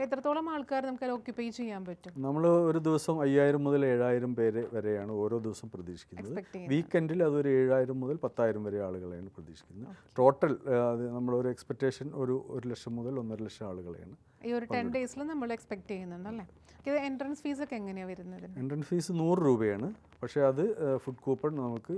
എത്രത്തോളം ആൾക്കാർ നമുക്ക് ഓക്യുപ്പൈ ചെയ്യാൻ പറ്റും? നമ്മൾ ഒരു ദിവസം 5000 മുതൽ 7000 പേര് വരെയാണ് ഓരോ ദിവസം പ്രതീക്ഷിക്കുന്നത്. വീക്കെൻഡിൽ അതൊരു 7000 മുതൽ 10000 വരെ ആളുകളെയാണ് പ്രതീക്ഷിക്കുന്നത്. ടോട്ടൽ നമ്മളൊരു എക്സ്പെക്റ്റേഷൻ ഒരു 1,00,000 മുതൽ 1,50,000 ആളുകളെയാണ് ഈ ഒരു 10 ഡേയ്സിൽ നമ്മൾ എക്സ്പെക്ട് ചെയ്യുന്നുണ്ടല്ലേ? ഇത് എൻട്രൻസ് ഫീസ് ഒക്കെ എങ്ങനെയാണ് വരുന്നത്? എൻട്രൻസ് ഫീസ് 100 രൂപയാണ്. പക്ഷേ അത് ഫുഡ് കൂപ്പൺ നമുക്ക്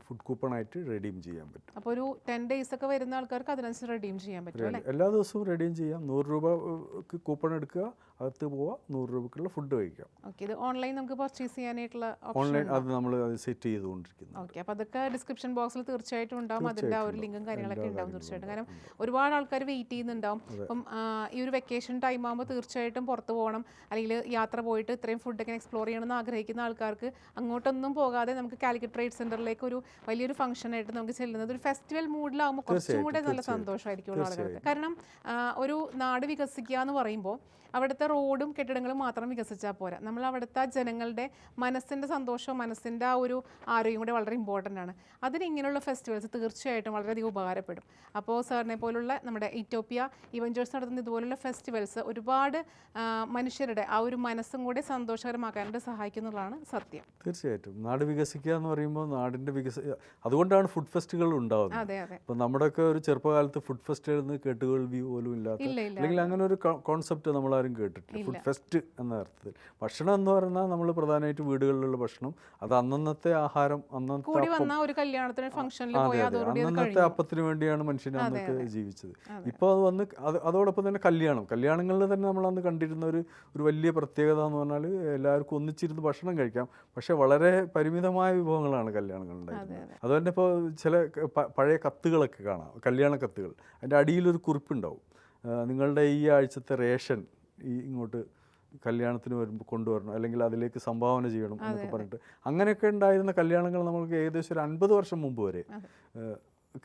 ഫുഡ് കൂപ്പണായിട്ട് റെഡീം ചെയ്യാൻ പറ്റും. അപ്പോൾ ഒരു 10 ഡേയ്സ് ഒക്കെ വരുന്ന ആൾക്കാർക്ക് അതിനനുസരിച്ച് റെഡീം ചെയ്യാൻ പറ്റും അല്ലേ? എല്ലാ ദിവസവും റെഡീം ചെയ്യാം. 100 രൂപക്ക് കൂപ്പൺ എടുക്കുക, അകത്ത് പോവുക, 100 രൂപക്കുള്ള ഫുഡ് കഴിക്കാം. ഓക്കെ, ഇത് ഓൺലൈൻ നമുക്ക് പർച്ചേസ് ചെയ്യാനായിട്ടുള്ള ഓൺലൈൻ അത് നമ്മൾ സെറ്റ് ചെയ്തുകൊണ്ടിരിക്കുന്നു. ഓക്കെ, അപ്പോൾ അതൊക്കെ ഡിസ്ക്രിപ്ഷൻ ബോക്സിൽ തീർച്ചയായിട്ടും ഉണ്ടാവും. അതിൻ്റെ ആ ഒരു ലിങ്കും കാര്യങ്ങളൊക്കെ ഉണ്ടാവും തീർച്ചയായിട്ടും. കാരണം ഒരുപാട് ആൾക്കാർ വെയിറ്റ് ചെയ്യുന്നുണ്ടാവും. അപ്പം ഈ ഒരു വെക്കേഷൻ ടൈം ആകുമ്പോൾ തീർച്ചയായിട്ടും പുറത്ത് പോകണം, അല്ലെങ്കിൽ യാത്ര പോയിട്ട് ഇത്രയും ഫുഡൊക്കെ എക്സ്പ്ലോർ ചെയ്യണമെന്ന് ആഗ്രഹിക്കുന്ന ആൾക്കാർക്ക് അങ്ങോട്ടൊന്നും പോകാതെ നമുക്ക് കാലിക്കറ്റ് ട്രേഡ് സെൻറ്ററിലേക്ക് ഒരു വലിയൊരു ഫംഗ്ഷനായിട്ട് നമുക്ക് ചെല്ലുന്നത് ഒരു ഫെസ്റ്റിവൽ മൂഡിലാകുമ്പോൾ കുറച്ചും കൂടെ നല്ല സന്തോഷമായിരിക്കും ആളുകൾക്ക്. കാരണം ഒരു നാട് വികസിക്കുക എന്ന് പറയുമ്പോൾ അവിടുത്തെ റോഡും കെട്ടിടങ്ങളും മാത്രം വികസിച്ചാൽ പോരാ, നമ്മൾ അവിടുത്തെ ജനങ്ങളുടെ മനസ്സിൻ്റെ സന്തോഷവും മനസ്സിൻ്റെ ആ ഒരു ആരോഗ്യം കൂടെ വളരെ ഇമ്പോർട്ടൻ്റ് ആണ്. അതിന് ഇങ്ങനെയുള്ള ഫെസ്റ്റിവൽസ് തീർച്ചയായിട്ടും വളരെയധികം ഉപകാരപ്പെടും. അപ്പോൾ സാറിനെ പോലുള്ള നമ്മുടെ ഇറ്റോപ്പിയ ഇവഞ്ചേഴ്സ് നടത്തുന്ന ഇതുപോലുള്ള ഫെസ്റ്റിവൽസ് ഒരുപാട് മനുഷ്യരുടെ ആ ഒരു മനസ്സും കൂടെ സന്തോഷകരമാക്കാനായിട്ട് സഹായിക്കുന്നുള്ളതാണ് സത്യം. തീർച്ചയായിട്ടും നാട് വികസിക്കുക എന്ന് പറയുമ്പോൾ നാടിൻ്റെ അതുകൊണ്ടാണ് ഫുഡ് ഫെസ്റ്റുകൾ ഉണ്ടാകുന്നത്. അതെ അതെ. അപ്പോൾ നമ്മുടെയൊക്കെ ഒരു ചെറുപ്പകാലത്ത് ഫുഡ് ഫെസ്റ്റുകൾ കേട്ടുകേൾവി പോലും ഇല്ലാത്ത, അല്ലെങ്കിൽ അങ്ങനെ ഒരു കോൺസെപ്റ്റ് നമ്മൾ കേട്ടിട്ടില്ല. ഫുഡ് ഫെസ്റ്റ് എന്ന അർത്ഥത്തിൽ ഭക്ഷണം എന്ന് പറഞ്ഞാൽ നമ്മൾ പ്രധാനമായിട്ട് വീടുകളിലുള്ള ഭക്ഷണം, അത് അന്നന്നത്തെ ആഹാരം, അന്നത്തെ അപ്പത്തിന് വേണ്ടിയാണ് മനുഷ്യൻ അന്നൊക്കെ ജീവിച്ചത്. ഇപ്പോൾ അത് വന്ന് അതോടൊപ്പം തന്നെ കല്യാണങ്ങളിൽ തന്നെ നമ്മൾ അന്ന് കണ്ടിരുന്ന ഒരു വലിയ പ്രത്യേകത എന്ന് പറഞ്ഞാൽ എല്ലാവർക്കും ഒന്നിച്ചിരുന്ന് ഭക്ഷണം കഴിക്കാം. പക്ഷെ വളരെ പരിമിതമായ വിഭവങ്ങളാണ് കല്യാണങ്ങൾ ഉണ്ടായിരുന്നത്. അതുതന്നെ ഇപ്പോൾ ചില പഴയ കത്തുകളൊക്കെ കാണാം, കല്യാണ കത്തുകൾ. അതിൻ്റെ അടിയിലൊരു കുറിപ്പുണ്ടാവും, നിങ്ങളുടെ ഈ ആഴ്ചത്തെ റേഷൻ ഇങ്ങോട്ട് കല്യാണത്തിന് വരുമ്പോൾ കൊണ്ടുവരണം, അല്ലെങ്കിൽ അതിലേക്ക് സംഭാവന ചെയ്യണം എന്നൊക്കെ പറഞ്ഞിട്ട് അങ്ങനെയൊക്കെ ഉണ്ടായിരുന്ന കല്യാണങ്ങൾ നമ്മൾക്ക് ഏകദേശം ഒരു 50 വർഷം മുമ്പ് വരെ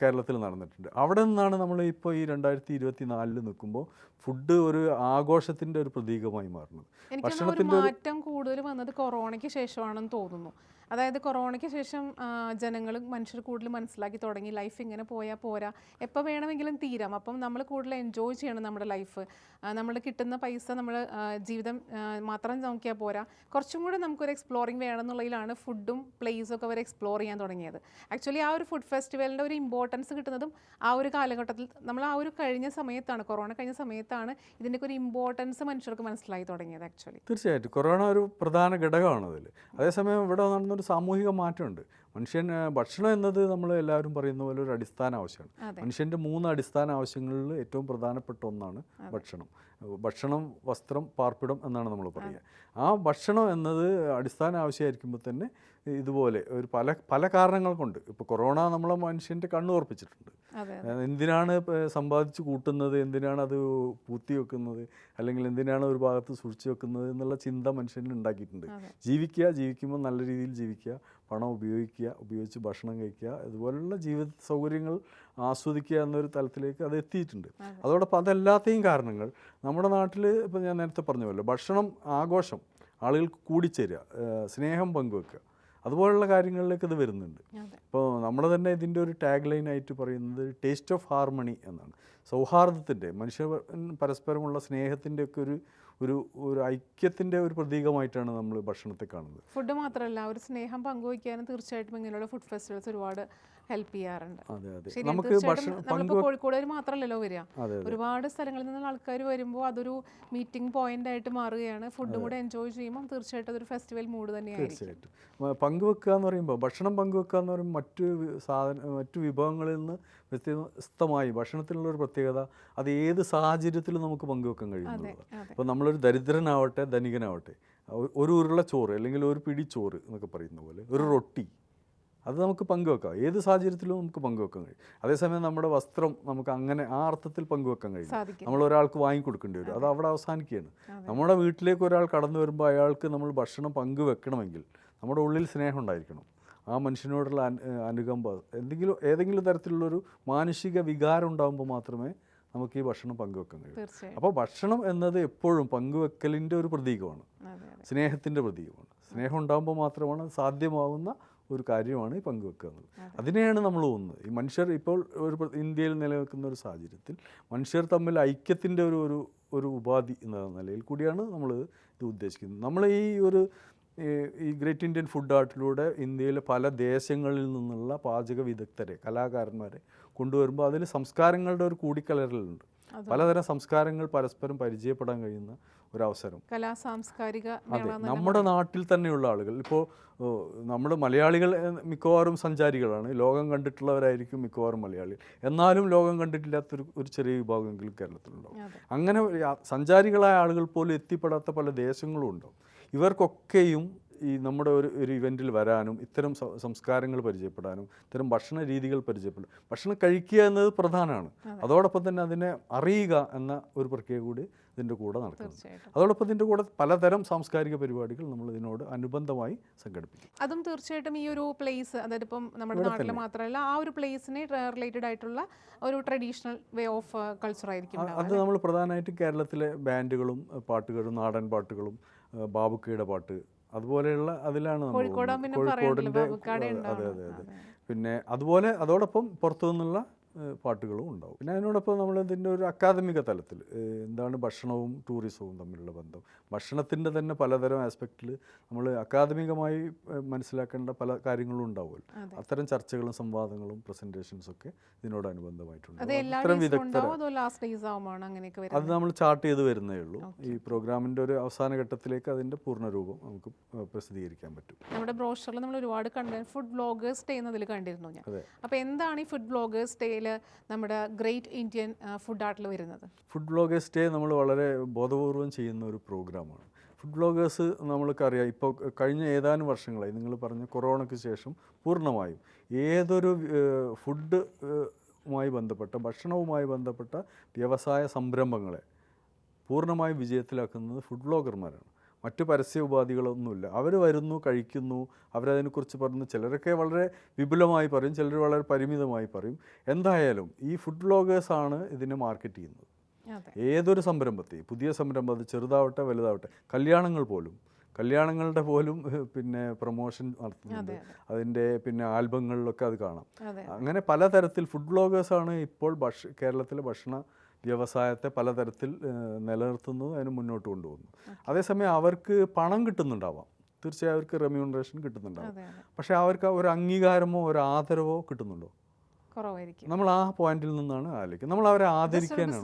കേരളത്തിൽ നടന്നിട്ടുണ്ട്. അവിടെ നിന്നാണ് നമ്മൾ ഇപ്പോൾ ഈ 2024 നിൽക്കുമ്പോൾ ഫുഡ് ഒരു ആഘോഷത്തിൻ്റെ ഒരു പ്രതീകമായി മാറുന്നത്. ഭക്ഷണത്തിൻ്റെ മാറ്റം കൂടുതൽ വന്നത് കൊറോണയ്ക്ക് ശേഷമാണെന്ന് തോന്നുന്നു. അതായത് കൊറോണയ്ക്ക് ശേഷം മനുഷ്യർ കൂടുതൽ മനസ്സിലാക്കി തുടങ്ങി ലൈഫ് ഇങ്ങനെ പോയാൽ പോരാ, എപ്പോൾ വേണമെങ്കിലും തീരാം. അപ്പം നമ്മൾ കൂടുതൽ എൻജോയ് ചെയ്യണം നമ്മുടെ ലൈഫ്. നമ്മൾ കിട്ടുന്ന പൈസ നമ്മൾ ജീവിതം മാത്രം നോക്കിയാൽ പോരാ, കുറച്ചും കൂടെ നമുക്കൊരു എക്സ്പ്ലോറിങ് വേണം എന്നുള്ളതിലാണ് ഫുഡും പ്ലേസും ഒക്കെ അവർ എക്സ്പ്ലോർ ചെയ്യാൻ തുടങ്ങിയത്. ആക്ച്വലി ആ ഒരു ഫുഡ് ഫെസ്റ്റിവലിൻ്റെ ഒരു ഇമ്പോർട്ടൻസ് കിട്ടുന്നതും ആ ഒരു കാലഘട്ടത്തിൽ, നമ്മൾ ആ ഒരു കഴിഞ്ഞ സമയത്താണ്, കൊറോണ കഴിഞ്ഞ സമയത്താണ് ഇതിൻ്റെയൊക്കെ ഒരു ഇമ്പോർട്ടൻസ് മനുഷ്യർക്ക് മനസ്സിലായി തുടങ്ങിയത്. ആക്ച്വലി തീർച്ചയായിട്ടും കൊറോണ ഒരു പ്രധാന ഘടകമാണ് അതിൽ. അതേസമയം ഇവിടെ നടന്നൊരു സാമൂഹിക മാറ്റമുണ്ട്. ഭക്ഷണം എന്നത് നമ്മൾ എല്ലാവരും പറയുന്ന പോലെ ഒരു അടിസ്ഥാന ആവശ്യമാണ്. മനുഷ്യൻ്റെ 3 അടിസ്ഥാന ആവശ്യങ്ങളിൽ ഏറ്റവും പ്രധാനപ്പെട്ട ഒന്നാണ് ഭക്ഷണം, വസ്ത്രം, പാർപ്പിടം എന്നാണ് നമ്മൾ പറയുക. ആ ഭക്ഷണം എന്നത് അടിസ്ഥാന ആവശ്യമായിരിക്കുമ്പോൾ തന്നെ ഇതുപോലെ ഒരു പല കാരണങ്ങൾ കൊണ്ട് ഇപ്പോൾ കൊറോണ നമ്മളെ മനുഷ്യൻ്റെ കണ്ണ് ഓർപ്പിച്ചിട്ടുണ്ട്. എന്തിനാണ് സമ്പാദിച്ച് കൂട്ടുന്നത്, എന്തിനാണ് അത് പൂത്തി വെക്കുന്നത്, അല്ലെങ്കിൽ എന്തിനാണ് ഒരു ഭാഗത്ത് സൂക്ഷിച്ച് വെക്കുന്നത് എന്നുള്ള ചിന്ത മനുഷ്യന് ഉണ്ടാക്കിയിട്ടുണ്ട്. ജീവിക്കുമ്പോൾ നല്ല രീതിയിൽ ജീവിക്കുക, പണം ഉപയോഗിച്ച് ഭക്ഷണം കഴിക്കുക, ഇതുപോലുള്ള ജീവിത സൗകര്യങ്ങൾ ആസ്വദിക്കുക എന്നൊരു തലത്തിലേക്ക് അത് എത്തിയിട്ടുണ്ട്. അതോടൊപ്പം അതെല്ലാത്തെയും കാരണങ്ങൾ നമ്മുടെ നാട്ടിൽ ഇപ്പോൾ ഞാൻ നേരത്തെ പറഞ്ഞ ഭക്ഷണം, ആഘോഷം, ആളുകൾക്ക് കൂടിച്ചേരുക, സ്നേഹം പങ്കുവെക്കുക, അതുപോലുള്ള കാര്യങ്ങളിലേക്ക് ഇത് വരുന്നുണ്ട്. ഇപ്പോൾ നമ്മൾ തന്നെ ഇതിൻ്റെ ഒരു ടാഗ് ലൈനായിട്ട് പറയുന്നത് ടേസ്റ്റ് ഓഫ് ഹാർമണി എന്നാണ്. സൗഹാർദ്ദത്തിൻ്റെ, മനുഷ്യ പരസ്പരമുള്ള സ്നേഹത്തിൻ്റെ ഒക്കെ ഒരു ഐക്യത്തിൻ്റെ ഒരു പ്രതീകമായിട്ടാണ് നമ്മൾ ഭക്ഷണത്തെ കാണുന്നത്. ഫുഡ് മാത്രമല്ല, ഒരു സ്നേഹം പങ്കുവയ്ക്കാനും തീർച്ചയായിട്ടും ഇങ്ങനെയുള്ള ഫുഡ് ഫെസ്റ്റിവൽസ് ഒരുപാട് ഹെൽപ്പ് ചെയ്യാറുണ്ട്. നമ്മളിപ്പോൾ കോഴിക്കോട് മാത്രമല്ലല്ലോ വരിക, ഒരുപാട് സ്ഥലങ്ങളിൽ നിന്നുള്ള ആൾക്കാർ വരുമ്പോൾ അതൊരു മീറ്റിംഗ് പോയിന്റ് ആയിട്ട് മാറുകയാണ്. ഫുഡും കൂടെ എൻജോയ് ചെയ്യുമ്പോൾ തീർച്ചയായിട്ടും അതൊരു ഫെസ്റ്റിവൽ മൂഡ് തന്നെയായിരിക്കും. തീർച്ചയായിട്ടും പങ്കുവെക്കുക എന്ന് പറയുമ്പോൾ, ഭക്ഷണം പങ്കുവെക്കുക എന്ന് പറയുമ്പോൾ മറ്റു വിഭവങ്ങളിൽ നിന്ന് വ്യത്യസ്തമായി ഭക്ഷണത്തിനുള്ള ഒരു പ്രത്യേകത അത് ഏത് സാഹചര്യത്തിലും നമുക്ക് പങ്കുവെക്കാൻ കഴിയുന്നതാണ്. ഇപ്പോൾ നമ്മളൊരു ദരിദ്രനാവട്ടെ ധനികനാവട്ടെ, ഒരു ഉരുള ചോറ് അല്ലെങ്കിൽ ഒരു പിടി ചോറ് എന്നൊക്കെ പറയുന്ന പോലെ ഒരു റൊട്ടി, അത് നമുക്ക് പങ്കുവെക്കാം. ഏത് സാഹചര്യത്തിലും നമുക്ക് പങ്കുവെക്കാൻ കഴിയും. അതേസമയം നമ്മുടെ വസ്ത്രം നമുക്ക് അങ്ങനെ ആ അർത്ഥത്തിൽ പങ്കുവെക്കാൻ കഴിയും. നമ്മൾ ഒരാൾക്ക് വാങ്ങിക്കൊടുക്കേണ്ടി വരും, അത് അവിടെ അവസാനിക്കുകയാണ്. നമ്മുടെ വീട്ടിലേക്ക് ഒരാൾ കടന്നു വരുമ്പോൾ അയാൾക്ക് നമ്മൾ ഭക്ഷണം പങ്കുവെക്കണമെങ്കിൽ നമ്മുടെ ഉള്ളിൽ സ്നേഹം ഉണ്ടായിരിക്കണം. ആ മനുഷ്യനോടുള്ള അനുകമ്പ, ഏതെങ്കിലും തരത്തിലുള്ളൊരു മാനുഷിക വികാരം ഉണ്ടാകുമ്പോൾ മാത്രമേ നമുക്ക് ഈ ഭക്ഷണം പങ്കുവെക്കാൻ കഴിയും. അപ്പോൾ ഭക്ഷണം എന്നത് എപ്പോഴും പങ്കുവെക്കലിൻ്റെ ഒരു പ്രതീകമാണ്, സ്നേഹത്തിൻ്റെ പ്രതീകമാണ്. സ്നേഹം ഉണ്ടാകുമ്പോൾ മാത്രമാണ് സാധ്യമാവുന്ന ഒരു കാര്യമാണ് ഈ പങ്കുവെക്കുക എന്നുള്ളത്. അതിനെയാണ് നമ്മൾ തോന്നുന്നത്. ഈ മനുഷ്യർ ഇപ്പോൾ ഇന്ത്യയിൽ നിലനിൽക്കുന്ന ഒരു സാഹചര്യത്തിൽ മനുഷ്യർ തമ്മിൽ ഐക്യത്തിൻ്റെ ഒരു ഉപാധി എന്ന നിലയിൽ കൂടിയാണ് നമ്മൾ ഇത് ഉദ്ദേശിക്കുന്നത്. നമ്മൾ ഈ ഗ്രേറ്റ് ഇന്ത്യൻ ഫുഡ് ആർട്ടിലൂടെ ഇന്ത്യയിലെ പല ദേശങ്ങളിൽ നിന്നുള്ള പാചക വിദഗ്ധരെ, കലാകാരന്മാരെ കൊണ്ടുവരുമ്പോൾ അതിൽ സംസ്കാരങ്ങളുടെ ഒരു കൂടിക്കലരലുണ്ട്. പലതരം സംസ്കാരങ്ങൾ പരസ്പരം പരിചയപ്പെടാൻ കഴിയുന്ന ഒരവസരം. സാംസ്കാരിക അതെ, നമ്മുടെ നാട്ടിൽ തന്നെയുള്ള ആളുകൾ, ഇപ്പോൾ നമ്മുടെ മലയാളികൾ മിക്കവാറും സഞ്ചാരികളാണ്, ലോകം കണ്ടിട്ടുള്ളവരായിരിക്കും മിക്കവാറും മലയാളികൾ. എന്നാലും ലോകം കണ്ടിട്ടില്ലാത്തൊരു ചെറിയ വിഭാഗമെങ്കിലും കേരളത്തിലുണ്ടാവും. അങ്ങനെ സഞ്ചാരികളായ ആളുകൾ പോലും എത്തിപ്പെടാത്ത പല ദേശങ്ങളും ഉണ്ടാവും. ഇവർക്കൊക്കെയും ഈ നമ്മുടെ ഒരു ഇവൻറ്റിൽ വരാനും ഇത്തരം സംസ്കാരങ്ങൾ പരിചയപ്പെടാനും ഇത്തരം ഭക്ഷണ രീതികൾ പരിചയപ്പെടാനും, ഭക്ഷണം കഴിക്കുക എന്നത് പ്രധാനമാണ്. അതോടൊപ്പം തന്നെ അതിനെ അറിയുക എന്ന ഒരു പ്രക്രിയ കൂടി ഇതിൻ്റെ കൂടെ നടക്കുന്നു. അതോടൊപ്പം ഇതിൻ്റെ കൂടെ പലതരം സാംസ്കാരിക പരിപാടികൾ നമ്മൾ ഇതിനോട് അനുബന്ധമായി സംഘടിപ്പിക്കും. അതും തീർച്ചയായിട്ടും ഈ ഒരു പ്ലേസ്, അതായത് ഇപ്പം നമ്മുടെ നാട്ടിൽ മാത്രമല്ല ആ ഒരു പ്ലേസിനെ റിലേറ്റഡ് ആയിട്ടുള്ള ഒരു ട്രഡീഷണൽ വേ ഓഫ് കൾച്ചർ ആയിരിക്കും. അത് നമ്മൾ പ്രധാനമായിട്ടും കേരളത്തിലെ ബാൻഡുകളും പാട്ടുകളും നാടൻ പാട്ടുകളും ബാബുക്കയുടെ പാട്ട് അതുപോലെയുള്ള അതിലാണ് കോഴിക്കോടിൻ്റെ. അതെ. പിന്നെ അതോടൊപ്പം പുറത്തു നിന്നുള്ള പാട്ടുകളും ഉണ്ടാവും. പിന്നെ അതിനോടൊപ്പം നമ്മൾ ഇതിൻ്റെ ഒരു അക്കാദമിക തലത്തിൽ എന്താണ് ഭക്ഷണവും ടൂറിസവും തമ്മിലുള്ള ബന്ധം, ഭക്ഷണത്തിൻ്റെ തന്നെ പലതരം ആസ്പെക്റ്റിൽ നമ്മൾ അക്കാദമികമായി മനസ്സിലാക്കേണ്ട പല കാര്യങ്ങളും ഉണ്ടാവുമല്ലോ. അത്തരം ചർച്ചകളും സംവാദങ്ങളും പ്രസൻറ്റേഷൻസും ഒക്കെ ഇതിനോടനുബന്ധമായിട്ടുണ്ട്. അത് നമ്മൾ ചാർട്ട് ചെയ്ത് വരുന്നേ ഉള്ളൂ. ഈ പ്രോഗ്രാമിൻ്റെ ഒരു അവസാന ഘട്ടത്തിലേക്ക് അതിൻ്റെ പൂർണ്ണരൂപം നമുക്ക് പ്രസിദ്ധീകരിക്കാൻ പറ്റും. നമ്മുടെ ബ്രോഷറിൽ നമ്മൾ ഒരുപാട് ഫുഡ് വ്ളോഗേഴ്സ് ഡേ എന്നതിൽ കണ്ടിരുന്നു ഞാൻ. അപ്പോൾ എന്താണ് ഈ ഫുഡ് വ്ളോഗേഴ്സ് ഡേയിൽ നമ്മുടെ ഗ്രേറ്റ് ഇന്ത്യൻ ഫുഡ് ആർട്ടിൽ വരുന്നത്? ഫുഡ് വ്ളോഗേഴ്സ് ഡേ നമ്മൾ വളരെ ബോധപൂർവം ചെയ്യുന്ന ഒരു പ്രോഗ്രാമാണ്. ഫുഡ് വ്ളോഗേഴ്സ് നമ്മൾക്കറിയാം, ഇപ്പോൾ കഴിഞ്ഞ ഏതാനും വർഷങ്ങളായി നിങ്ങൾ പറഞ്ഞ കൊറോണയ്ക്ക് ശേഷം പൂർണ്ണമായും ഏതൊരു ഫുഡുമായി ബന്ധപ്പെട്ട ഭക്ഷണവുമായി ബന്ധപ്പെട്ട വ്യവസായ സംരംഭങ്ങളെ പൂർണ്ണമായും വിജയത്തിലാക്കുന്നത് ഫുഡ് വ്ളോഗർമാരാണ്. മറ്റു പരസ്യ ഉപാധികളൊന്നുമില്ല. അവർ വരുന്നു, കഴിക്കുന്നു, അവരതിനെക്കുറിച്ച് പറയുന്നു. ചിലരൊക്കെ വളരെ വിപുലമായി പറയും, ചിലർ വളരെ പരിമിതമായി പറയും. എന്തായാലും ഈ ഫുഡ് വ്ളോഗേഴ്സാണ് ഇതിനെ മാർക്കറ്റ് ചെയ്യുന്നത്. ഏതൊരു സംരംഭത്തെയും, പുതിയ സംരംഭം, അത് ചെറുതാവട്ടെ വലുതാവട്ടെ, കല്യാണങ്ങളുടെ പോലും പിന്നെ പ്രൊമോഷൻ നടത്തുന്നുണ്ട്. അതിൻ്റെ പിന്നെ ആൽബങ്ങളിലൊക്കെ അത് കാണാം. അങ്ങനെ പലതരത്തിൽ ഫുഡ് വ്ളോഗേഴ്സാണ് ഇപ്പോൾ കേരളത്തിലെ ഭക്ഷണ വ്യവസായത്തെ പലതരത്തിൽ നിലനിർത്തുന്നത്, അതിന് മുന്നോട്ട് കൊണ്ടുപോകുന്നു. അതേസമയം അവർക്ക് പണം കിട്ടുന്നുണ്ടാവാം, തീർച്ചയായും അവർക്ക് റെമ്യൂണറേഷൻ കിട്ടുന്നുണ്ടാവും. പക്ഷേ അവർക്ക് ഒരു അംഗീകാരമോ ഒരു ആദരവോ കിട്ടുന്നുണ്ടോ? കുറവായിരിക്കും. നമ്മൾ ആ പോയിന്റിൽ നിന്നാണ് ആലോചിക്കുന്നത്. നമ്മൾ അവരെ ആദരിക്കാനാണ്.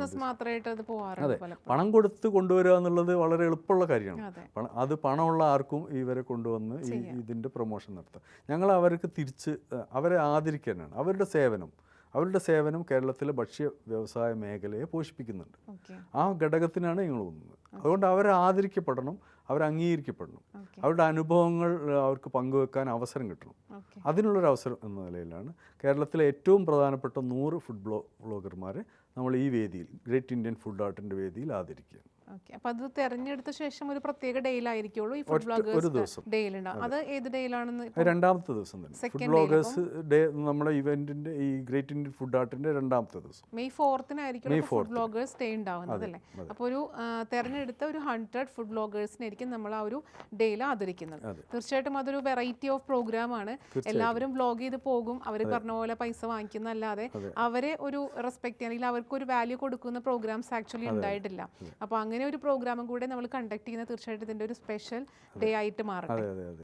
അതെ, പണം കൊടുത്ത് കൊണ്ടുവരിക എന്നുള്ളത് വളരെ എളുപ്പമുള്ള കാര്യമാണ്. അത് പണമുള്ള ആർക്കും ഇവരെ കൊണ്ടുവന്ന് ഇതിൻ്റെ പ്രൊമോഷൻ നടത്താം. ഞങ്ങൾ അവർക്ക് തിരിച്ച് അവരെ ആദരിക്കാനാണ്. അവരുടെ സേവനം കേരളത്തിലെ ഭക്ഷ്യ വ്യവസായ മേഖലയെ പോഷിപ്പിക്കുന്നുണ്ട്. ആ ഘടകത്തിനാണ് ഞങ്ങൾ തോന്നുന്നത്. അതുകൊണ്ട് അവരെ ആദരിക്കപ്പെടണം, അവർ അംഗീകരിക്കപ്പെടണം, അവരുടെ അനുഭവങ്ങൾ അവർക്ക് പങ്കുവെക്കാൻ അവസരം കിട്ടണം. അതിനുള്ളൊരു അവസരം എന്ന നിലയിലാണ് കേരളത്തിലെ ഏറ്റവും പ്രധാനപ്പെട്ട 100 ഫുഡ് വ്ളോഗർമാരെ നമ്മൾ ഈ വേദിയിൽ, ഗ്രേറ്റ് ഇന്ത്യൻ ഫുഡ് ആർട്ടിൻ്റെ വേദിയിൽ ആദരിക്കുകയാണ്. അപ്പോൾ അത് തെരഞ്ഞെടുത്ത ശേഷം ഒരു പ്രത്യേക ഡേയിലായിരിക്കുള്ളൂ ഈ ഫുഡ് വ്ളോഗേഴ്സ് ഡേയിലുണ്ടാവും. അത് ഏത് ഡേയിലാണെന്ന്? രണ്ടാമത്തെ ദിവസം തന്നെ ഫുഡ് വ്ളോഗേഴ്സ് ഡേ, നമ്മുടെ ഇവന്റിന്റെ ഈ ഗ്രേറ്റ് ഇന്ത്യൻ ഫുഡ് ആർട്ടിന്റെ രണ്ടാമത്തെ ദിവസം മെയ് 4-നായിരിക്കും ഫുഡ് വ്ളോഗേഴ്സ് ഡേ ഉണ്ടാവുന്നത് അല്ലേ? അപ്പോൾ ഒരു തെരഞ്ഞെടുത്ത ഒരു 100 ഫുഡ് വ്ളോഗേഴ്സിനായിരിക്കും നമ്മൾ ആ ഒരു ഡേയിൽ ആദരിക്കുന്നത്. തീർച്ചയായിട്ടും അതൊരു വെറൈറ്റി ഓഫ് പ്രോഗ്രാം ആണ്. എല്ലാവരും വ്ളോഗ് ചെയ്ത് പോകും, അവർ പറഞ്ഞ പോലെ പൈസ വാങ്ങിക്കുന്നല്ലാതെ അവരെ ഒരു റെസ്പെക്ട് അല്ലെങ്കിൽ അവർക്ക് ഒരു വാല്യൂ കൊടുക്കുന്ന പ്രോഗ്രാംസ് ആക്ച്വലി ഉണ്ടായിട്ടില്ല. അപ്പോൾ അങ്ങനെ ഒരു പ്രോഗ്രാമും കൂടെ നമ്മൾ കണ്ടക്ട് ചെയ്യുന്നത് തീർച്ചയായിട്ടും ഇതിൻ്റെ ഒരു സ്പെഷ്യൽ ഡേ ആയിട്ട് മാറും.